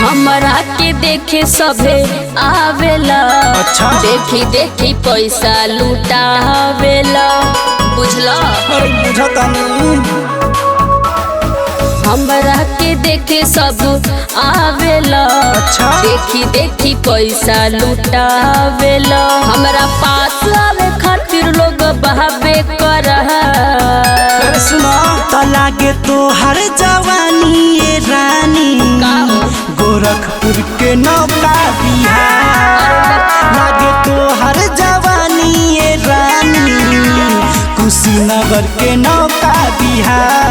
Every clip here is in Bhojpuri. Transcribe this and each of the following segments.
हमरा के देखे सभे आवेला। अच्छा। देखी देखी पैसा लुटावेला, बुझला? अरे बुझता नहीं। हमरा के देखे सब आवेला। अच्छा। देखी देखी पैसा लुटावेला, हमरा पास आवे खातिर लोग बहावे करहा। अरे सुना त लागे तो हर जवानी ये रानी गोरखपुर के नौका बिहार। लागे तो हर जवानी ये रानी कुशीनगर के नौका बिहार।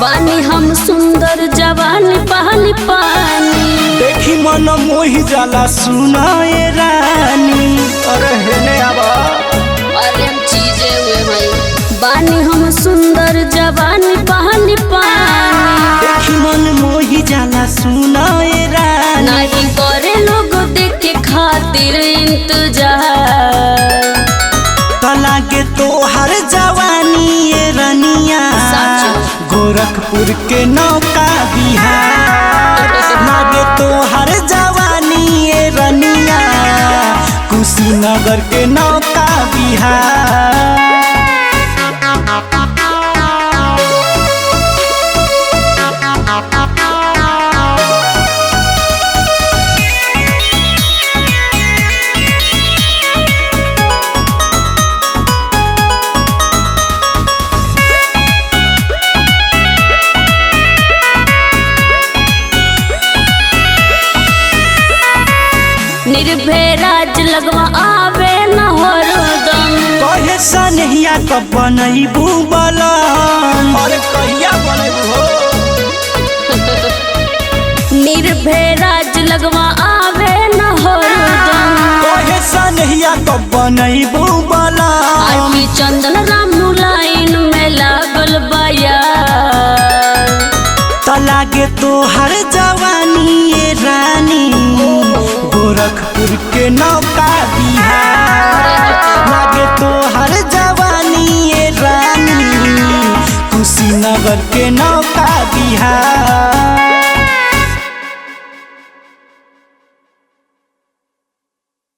बानी हम सुंदर जवानी पहली पानी, देखी मन मोहि जाला सुना ये रानी। अरे हेने आवा। अरे चीजें हुए भाई। बानी हम सुंदर जवानी पहली पानी, देखी मन मोहि जाला सुना ये रानी। नहीं करे लोग देखे खातिर इंतजार। लागे तो हर जवानी ये रनिया गोरखपुर के नौका बिहार। लागे तो हर जवानी ये रनिया कुशीनगर के नौका बिहार। निर्भय राज लगवा आवे न हरदम। कहे सनहिया कब बनैबू बलन। अरे कहिया बनैबू हो। निर्भय राज लगवा आवे न हरदम। कहे सनहिया कब बनैबू बलन। आरती चंदन रामू लाइन में लागल बाया। लागे तो हर जवानी ये रानी गोरखपुर के नौका बिहार। लागे तो हर जवानी ये रानी कुशीनगर के नौका